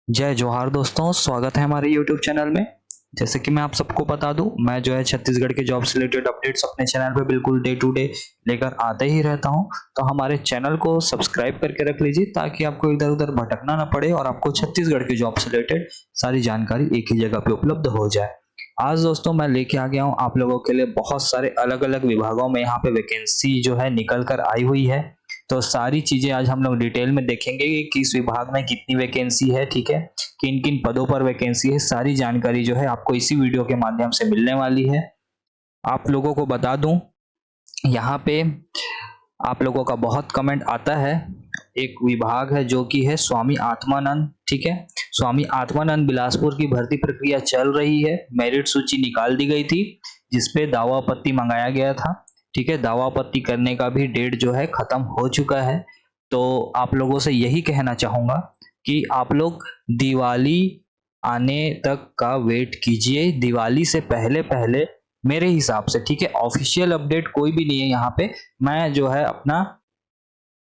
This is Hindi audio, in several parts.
जय जोहार दोस्तों, स्वागत है हमारे YouTube चैनल में। जैसे कि मैं आप सबको बता दूं, मैं जो है छत्तीसगढ़ के जॉब से रिलेटेड अपडेट्स अपने चैनल पे बिल्कुल डे टू डे लेकर आते ही रहता हूं। तो हमारे चैनल को सब्सक्राइब करके रख लीजिए ताकि आपको इधर-उधर भटकना ना पड़े और आपको छत्तीसगढ़ की जॉब से रिलेटेड सारी जानकारी एक ही जगह पे उपलब्ध हो जाए। आज दोस्तों मैं लेके आ गया हूँ आप लोगों के लिए बहुत सारे अलग-अलग विभागों में यहाँ पे वैकेंसी जो है निकल कर आई हुई है। तो सारी चीजें आज हम लोग डिटेल में देखेंगे कि किस विभाग में कितनी वैकेंसी है, ठीक है, किन किन पदों पर वैकेंसी है। सारी जानकारी जो है आपको इसी वीडियो के माध्यम से मिलने वाली है। आप लोगों को बता दूं, यहाँ पे आप लोगों का बहुत कमेंट आता है। एक विभाग है जो कि है स्वामी आत्मानंद, ठीक है। स्वामी आत्मानंद बिलासपुर की भर्ती प्रक्रिया चल रही है। मेरिट सूची निकाल दी गई थी जिसपे दावा आपत्ति मंगाया गया था, ठीक है। दावा आपत्ति करने का भी डेट जो है खत्म हो चुका है। तो आप लोगों से यही कहना चाहूंगा कि आप लोग दिवाली आने तक का वेट कीजिए। दिवाली से पहले पहले मेरे हिसाब से, ठीक है, ऑफिशियल अपडेट कोई भी नहीं है यहाँ पे। मैं जो है अपना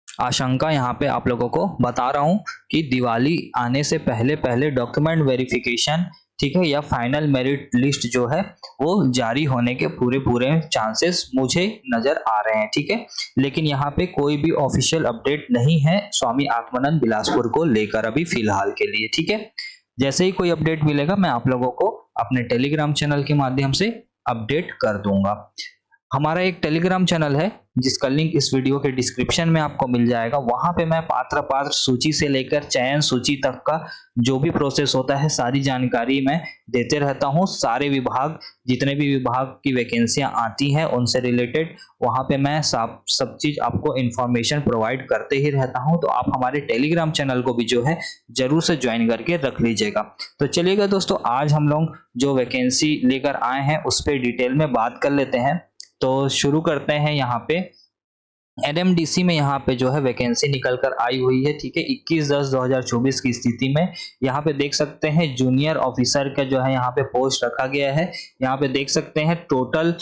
आशंका यहाँ पे आप लोगों को बता रहा हूँ कि दिवाली आने से पहले पहले डॉक्यूमेंट वेरिफिकेशन, ठीक है, या फाइनल मेरिट लिस्ट जो है वो जारी होने के पूरे पूरे चांसेस मुझे नजर आ रहे हैं, ठीक है। लेकिन यहाँ पे कोई भी ऑफिशियल अपडेट नहीं है स्वामी आत्मानंद बिलासपुर को लेकर अभी फिलहाल के लिए, ठीक है। जैसे ही कोई अपडेट मिलेगा मैं आप लोगों को अपने टेलीग्राम चैनल के माध्यम से अपडेट कर दूंगा। हमारा एक टेलीग्राम चैनल है जिसका लिंक इस वीडियो के डिस्क्रिप्शन में आपको मिल जाएगा। वहां पे मैं पात्र सूची से लेकर चयन सूची तक का जो भी प्रोसेस होता है सारी जानकारी मैं देते रहता हूं। सारे विभाग, जितने भी विभाग की वैकेंसियां आती हैं उनसे रिलेटेड वहां पे मैं सब चीज आपको इंफॉर्मेशन प्रोवाइड करते ही रहता हूं। तो आप हमारे टेलीग्राम चैनल को भी जो है जरूर से ज्वाइन करके रख लीजिएगा। तो चलिएगा दोस्तों, आज हम लोग जो वैकेंसी लेकर आए हैं उस पर डिटेल में बात कर लेते हैं। तो शुरू करते हैं। यहाँ पे एनएमडीसी में यहाँ पे जो है वैकेंसी निकल कर आई हुई है, ठीक है, 21/10/2024 की स्थिति में। यहाँ पे देख सकते हैं जूनियर ऑफिसर का जो है यहाँ पे पोस्ट रखा गया है। यहाँ पे देख सकते हैं टोटल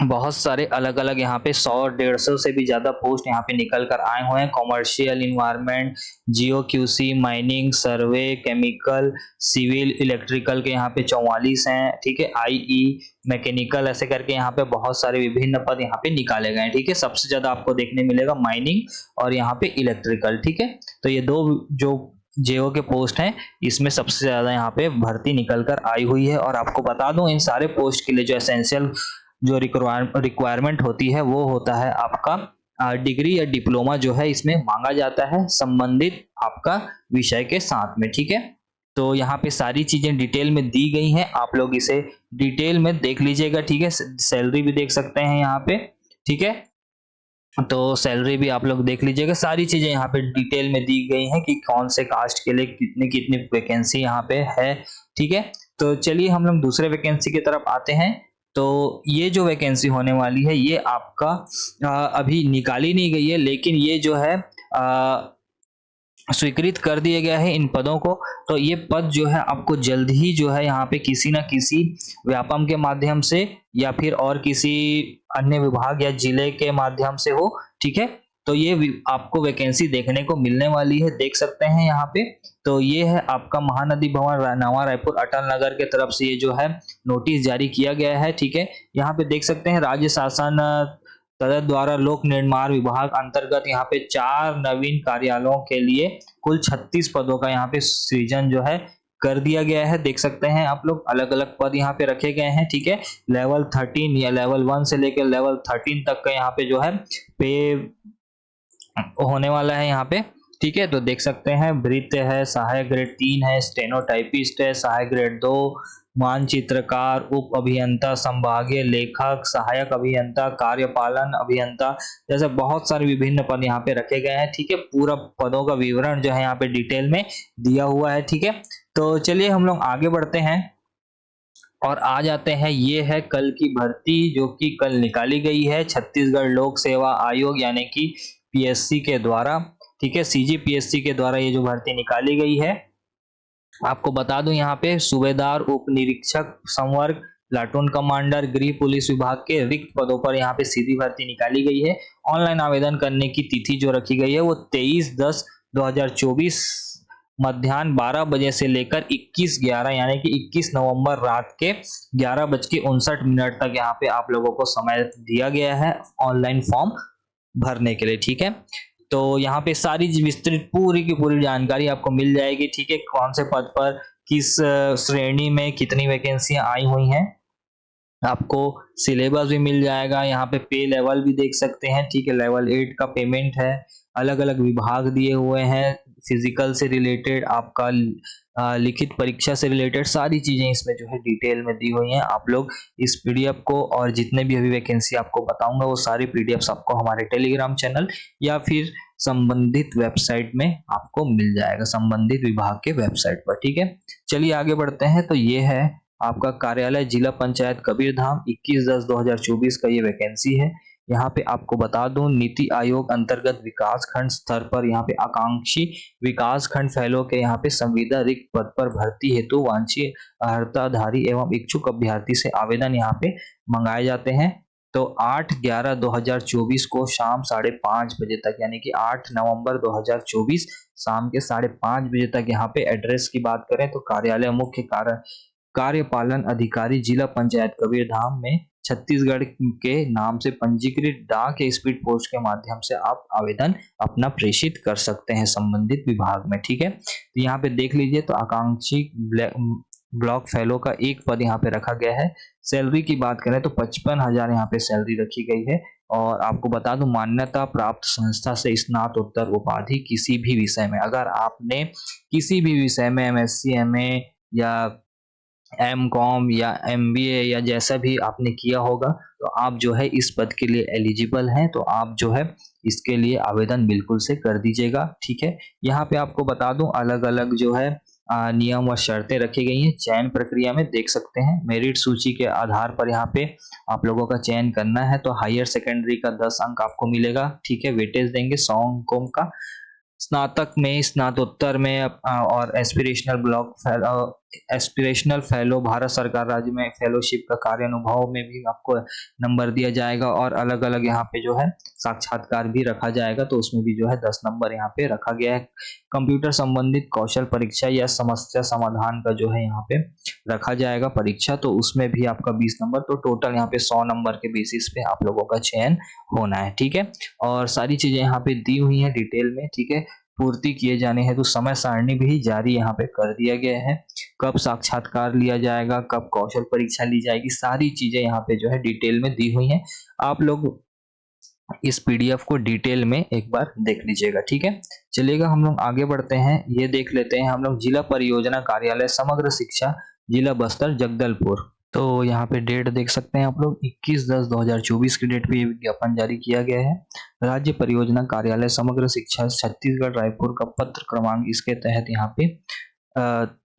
बहुत सारे अलग अलग यहाँ पे 100-150 से भी ज्यादा पोस्ट यहाँ पे निकल कर आए हुए हैं। कॉमर्शियल, इन्वायरमेंट, जियो क्यूसी, माइनिंग, सर्वे, केमिकल, सिविल, इलेक्ट्रिकल के यहाँ पे 44 हैं, ठीक है। आईई, मैकेनिकल, ऐसे करके यहाँ पे बहुत सारे विभिन्न पद यहाँ पे निकाले गए हैं, ठीक है। सबसे ज्यादा आपको देखने मिलेगा माइनिंग और यहाँ पे इलेक्ट्रिकल, ठीक है। तो ये दो जो जेओ के पोस्ट हैं इसमें सबसे ज्यादा यहाँ पे भर्ती निकल कर आई हुई है। और आपको बता दूं, इन सारे पोस्ट के लिए जो एसेंशियल जो रिक्वायरमेंट होती है वो होता है आपका डिग्री या डिप्लोमा जो है इसमें मांगा जाता है संबंधित आपका विषय के साथ में, ठीक है। तो यहाँ पे सारी चीजें डिटेल में दी गई हैं, आप लोग इसे डिटेल में देख लीजिएगा, ठीक है। सैलरी भी देख सकते हैं यहाँ पे, ठीक है। तो सैलरी भी आप लोग देख लीजिएगा। सारी चीजें यहाँ पे डिटेल में दी गई हैं कि कौन से कास्ट के लिए कितनी कितनी वैकेंसी यहाँ पे है, ठीक है। तो चलिए हम लोग दूसरे वैकेंसी की तरफ आते हैं। तो ये जो वैकेंसी होने वाली है ये आपका अभी निकाली नहीं गई है, लेकिन ये जो है स्वीकृत कर दिया गया है इन पदों को। तो ये पद जो है आपको जल्द ही जो है यहाँ पे किसी ना किसी व्यापम के माध्यम से या फिर और किसी अन्य विभाग या जिले के माध्यम से हो, ठीक है। तो ये आपको वैकेंसी देखने को मिलने वाली है, देख सकते हैं यहाँ पे। तो ये है आपका महानदी भवन नवा रायपुर अटल नगर के तरफ से ये जो है नोटिस जारी किया गया है, ठीक है। यहाँ पे देख सकते हैं राज्य शासन तद द्वारा लोक निर्माण विभाग अंतर्गत यहाँ पे 4 नवीन कार्यालयों के लिए कुल 36 पदों का यहाँ पे सृजन जो है कर दिया गया है। देख सकते हैं आप लोग अलग अलग पद यहाँ पे रखे गए हैं, ठीक है। लेवल 13 या लेवल 1 से लेकर लेवल 13 तक का यहाँ पे जो है पे होने वाला है यहाँ पे, ठीक है। तो देख सकते हैं भृत्य है, सहायक ग्रेड 3 है, स्टेनोटाइपिस्ट है, सहायक ग्रेड 2, मानचित्रकार, उप अभियंता, संभागीय लेखक, सहायक अभियंता, कार्यपालन अभियंता, जैसे बहुत सारे विभिन्न पद यहाँ पे रखे गए हैं, ठीक है। पूरा पदों का विवरण जो है यहाँ पे डिटेल में दिया हुआ है, ठीक है। तो चलिए हम लोग आगे बढ़ते हैं और आ जाते हैं। ये है कल की भर्ती जो कि कल निकाली गई है छत्तीसगढ़ लोक सेवा आयोग यानी कि पीएससी के द्वारा, ठीक है, सीजीपीएससी के द्वारा ये जो भर्ती निकाली गई है। आपको बता दूं यहाँ पे सूबेदार, उप निरीक्षक, संवर्ग, प्लाटून कमांडर, गृह पुलिस विभाग के रिक्त पदों पर यहाँ पे सीधी भर्ती निकाली गई है। ऑनलाइन आवेदन करने की तिथि जो रखी गई है वो 23/10/2024 मध्याह्न 12 बजे से लेकर 21:11 यानी कि 21 नवंबर रात के 11:59 तक यहाँ पे आप लोगों को समय दिया गया है ऑनलाइन फॉर्म भरने के लिए। ठीक है, तो यहाँ पे सारी विस्तृत पूरी की पूरी जानकारी आपको मिल जाएगी। ठीक है, कौन से पद पर किस श्रेणी में कितनी वैकेंसियां आई हुई हैं, आपको सिलेबस भी मिल जाएगा। यहाँ पे पे लेवल भी देख सकते हैं। ठीक है, लेवल 8 का पेमेंट है। अलग अलग विभाग दिए हुए हैं, फिजिकल से रिलेटेड, आपका लिखित परीक्षा से रिलेटेड सारी चीजें इसमें जो है डिटेल में दी हुई हैं। आप लोग इस पीडीएफ को और जितने भी अभी वैकेंसी आपको बताऊंगा वो सारी पीडीएफ आपको हमारे टेलीग्राम चैनल या फिर संबंधित वेबसाइट में आपको मिल जाएगा, संबंधित विभाग के वेबसाइट पर। ठीक है, चलिए आगे बढ़ते हैं। तो ये है आपका कार्यालय जिला पंचायत कबीरधाम, 21/10/2024 का ये वैकेंसी है। यहाँ पे आपको बता दूं, नीति आयोग अंतर्गत विकास खंड स्तर पर यहाँ पे आकांक्षी विकास खंड फेलो के यहाँ पे संविदा रिक्त पद पर भर्ती हेतु वांछनीय अर्हताधारी एवं इच्छुक अभ्यर्थी से आवेदन यहाँ पे मंगाए जाते हैं। तो 8/11/2024 को शाम 5:30 बजे तक, यानी कि 8 नवंबर 2024 शाम के 5:30 बजे तक यहाँ पे एड्रेस की बात करें तो कार्यालय मुख्य कार्यपालन अधिकारी जिला पंचायत कबीरधाम में छत्तीसगढ़ के नाम से पंजीकृत डाक या स्पीड पोस्ट के माध्यम से आप आवेदन अपना प्रेषित कर सकते हैं संबंधित विभाग में। ठीक है, तो यहाँ पे देख लीजिए, तो आकांक्षी ब्लॉक फेलो का एक पद यहाँ पे रखा गया है। सैलरी की बात करें तो 55,000 यहाँ पे सैलरी रखी गई है। और आपको बता दूं, मान्यता प्राप्त संस्था से स्नातकोत्तर उपाधि किसी भी विषय में, अगर आपने किसी भी विषय में एमएससी, एमए या एम.कॉम या एमबीए या जैसा भी आपने किया होगा तो आप जो है इस पद के लिए एलिजिबल हैं। तो आप जो है इसके लिए आवेदन बिल्कुल से कर दीजिएगा। ठीक है, यहाँ पे आपको बता दूं, अलग अलग जो है नियम और शर्तें रखी गई हैं। चयन प्रक्रिया में देख सकते हैं, मेरिट सूची के आधार पर यहाँ पे आप लोगों का चयन करना है। तो हायर सेकेंडरी का 10 अंक आपको मिलेगा। ठीक है, वेटेज देंगे 100 अंकों का। स्नातक में, स्नातकोत्तर में और एस्पिरेशनल फेलो भारत सरकार राज्य में फेलोशिप का कार्य अनुभव में भी आपको नंबर दिया जाएगा। और अलग अलग यहाँ पे जो है साक्षात्कार भी रखा जाएगा, तो उसमें भी जो है 10 नंबर यहाँ पे रखा गया है। कंप्यूटर संबंधित कौशल परीक्षा या समस्या समाधान का जो है यहाँ पे रखा जाएगा परीक्षा, तो उसमें भी आपका 20 नंबर। तो टोटल यहाँ पे 100 नंबर के बेसिस पे आप लोगों का चयन होना है। ठीक है, और सारी चीजें यहाँ पे दी हुई है डिटेल में। ठीक है, पूर्ति किए जाने हैं तो समय सारणी भी जारी यहाँ पे कर दिया गया है। कब साक्षात्कार लिया जाएगा, कब कौशल परीक्षा ली जाएगी, सारी चीजें यहाँ पे जो है डिटेल में दी हुई हैं। आप लोग इस पीडीएफ को डिटेल में एक बार देख लीजिएगा। ठीक है, चलिएगा हम लोग आगे बढ़ते हैं। ये देख लेते हैं हम लोग जिला परियोजना कार्यालय समग्र शिक्षा, जिला बस्तर, जगदलपुर। तो यहाँ पे डेट देख सकते हैं आप लोग, 21/10/2024 की डेट पे ये विज्ञापन जारी किया गया है। राज्य परियोजना कार्यालय समग्र शिक्षा छत्तीसगढ़ रायपुर का पत्र क्रमांक इसके तहत यहाँ पे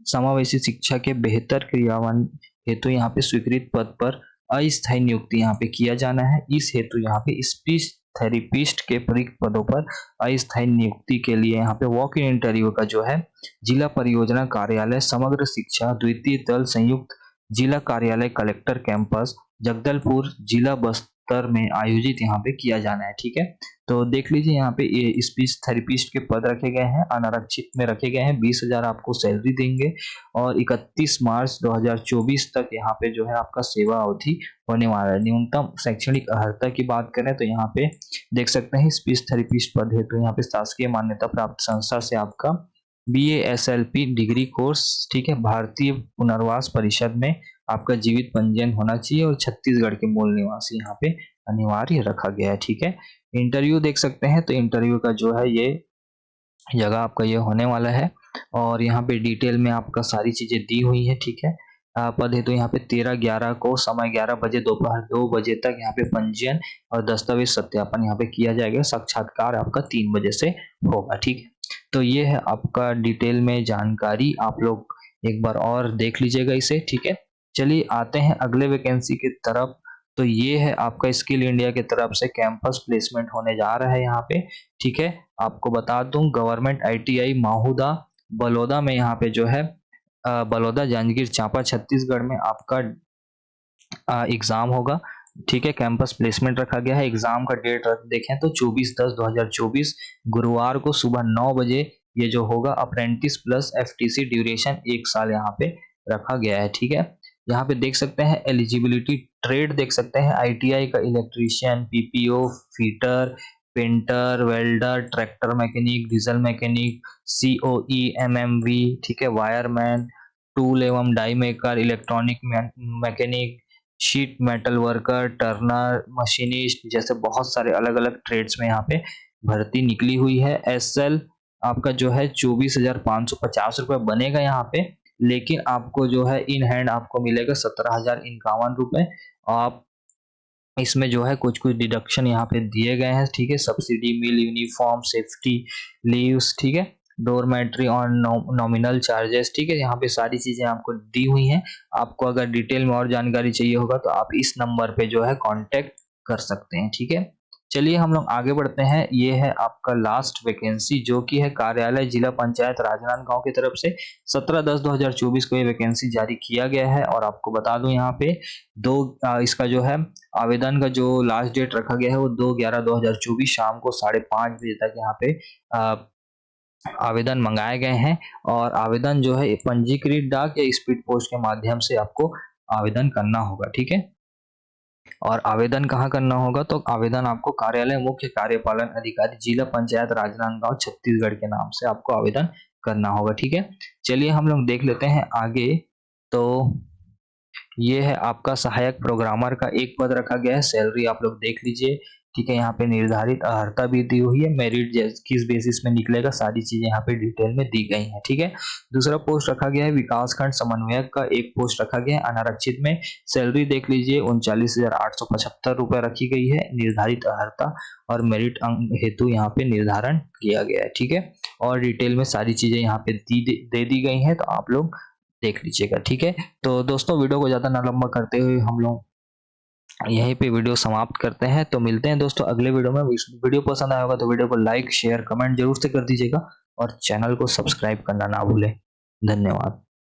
समावेशी शिक्षा के बेहतर क्रियान्वयन हेतु यहाँ पे स्वीकृत पद पर अस्थायी नियुक्ति यहाँ पे किया जाना है। इस हेतु यहाँ पे स्पीच थेरेपिस्ट के रिक्त पदों पर अस्थायी नियुक्ति के लिए यहाँ पे वॉक इन इंटरव्यू का जो है जिला परियोजना कार्यालय समग्र शिक्षा द्वितीय तल संयुक्त जिला कार्यालय कलेक्टर कैंपस जगदलपुर जिला बस्तर में आयोजित यहाँ पे किया जाना है। ठीक है, तो देख लीजिए यहाँ पे ये स्पीच थेरेपिस्ट के पद रखे गए हैं, अनारक्षित में रखे गए हैं। 20,000 आपको सैलरी देंगे और 31 मार्च 2024 तक यहाँ पे जो है आपका सेवा अवधि होने वाला है। न्यूनतम शैक्षणिक अर्हता की बात करें तो यहाँ पे देख सकते हैं स्पीच थेरेपिस्ट पद है तो यहाँ पे शासकीय मान्यता प्राप्त संस्था से आपका BASLP डिग्री कोर्स, ठीक है, भारतीय पुनर्वास परिषद में आपका जीवित पंजीयन होना चाहिए और छत्तीसगढ़ के मूल निवासी यहाँ पे अनिवार्य रखा गया है। ठीक है, इंटरव्यू देख सकते हैं, तो इंटरव्यू का जो है ये जगह आपका ये होने वाला है और यहाँ पे डिटेल में आपका सारी चीजें दी हुई है। ठीक है, पद है तो यहाँ पे 13/11 को समय 11 बजे दोपहर 2 बजे तक यहाँ पे पंजीयन और दस्तावेज सत्यापन यहाँ पे किया जाएगा। साक्षात्कार आपका 3 बजे से होगा। ठीक है, तो ये है आपका डिटेल में जानकारी, आप लोग एक बार और देख लीजिएगा इसे। ठीक है, चलिए आते हैं अगले वैकेंसी की तरफ। तो ये है आपका स्किल इंडिया की तरफ से कैंपस प्लेसमेंट होने जा रहा है यहाँ पे। ठीक है, आपको बता दूं गवर्नमेंट ITI माहूदा बलौदा में यहाँ पे जो है बलौदा जांजगीर चांपा छत्तीसगढ़ में आपका एग्जाम होगा। ठीक है, कैंपस प्लेसमेंट रखा गया है। एग्जाम का डेट देखें तो 24/10/2024 गुरुवार को सुबह 9 बजे ये जो होगा अप्रेंटिस प्लस एफटीसी ड्यूरेशन 1 साल यहाँ पे रखा गया है। ठीक है, यहाँ पे देख सकते हैं एलिजिबिलिटी ट्रेड देख सकते हैं, आईटीआई का electrician, PPO, fitter, painter, welder, tractor mechanic, diesel mechanic, COE, MMV, ठीक है, वायरमैन, टूल एवं die maker, electronic mechanic, sheet metal worker, turner, machinist, जैसे बहुत सारे अलग अलग ट्रेड्स में यहाँ पे भर्ती निकली हुई है। एसएल आपका जो है 24,550 रुपये बनेगा यहाँ पे, लेकिन आपको जो है इन हैंड आपको मिलेगा 17,051 रुपये। आप इसमें जो है कुछ कुछ डिडक्शन यहाँ पे दिए गए हैं। ठीक है, सब्सिडी, मील यूनिफॉर्म, सेफ्टी लीव्स, ठीक है, डोरमेट्री ऑन नॉमिनल चार्जेस, ठीक है, यहाँ पे सारी चीजें आपको दी हुई हैं। आपको अगर डिटेल में और जानकारी चाहिए होगा तो आप इस नंबर पे जो है कांटेक्ट कर सकते हैं। ठीक है, चलिए हम लोग आगे बढ़ते हैं। ये है आपका लास्ट वैकेंसी जो कि है कार्यालय जिला पंचायत राजनांदगांव की तरफ से 17/10/2024 को ये वैकेंसी जारी किया गया है। और आपको बता दूं यहाँ पे इसका जो है आवेदन का जो लास्ट डेट रखा गया है वो 2/11/2024 शाम को 5:30 बजे तक यहाँ पे आवेदन मंगाए गए हैं। और आवेदन जो है पंजीकृत डाक या स्पीड पोस्ट के माध्यम से आपको आवेदन करना होगा। ठीक है, और आवेदन कहाँ करना होगा, तो आवेदन आपको कार्यालय मुख्य कार्यपालन अधिकारी जिला पंचायत राजनांदगांव छत्तीसगढ़ के नाम से आपको आवेदन करना होगा। ठीक है, चलिए हम लोग देख लेते हैं आगे। तो ये है आपका सहायक प्रोग्रामर का एक पद रखा गया है, सैलरी आप लोग देख लीजिए। ठीक है, यहाँ पे निर्धारित अर्हता भी दी हुई है, मेरिट किस बेसिस में निकलेगा सारी चीजें यहाँ पे डिटेल में दी गई हैं। ठीक है, दूसरा पोस्ट रखा गया है विकासखंड समन्वयक का एक पोस्ट रखा गया है अनारक्षित में, सैलरी देख लीजिए 39,875 रुपये रखी गई है, निर्धारित अर्हता और मेरिट अंक हेतु यहाँ पे निर्धारण किया गया है। ठीक है, और डिटेल में सारी चीजें यहाँ पे दे दी गई हैं, तो आप लोग देख लीजिएगा। ठीक है, तो दोस्तों वीडियो को ज़्यादा ना लंबा करते हुए हम लोग यहीं पे वीडियो समाप्त करते हैं। तो मिलते हैं दोस्तों अगले वीडियो में। वीडियो पसंद आया होगा तो वीडियो को लाइक, शेयर, कमेंट जरूर से कर दीजिएगा और चैनल को सब्सक्राइब करना ना भूलें। धन्यवाद।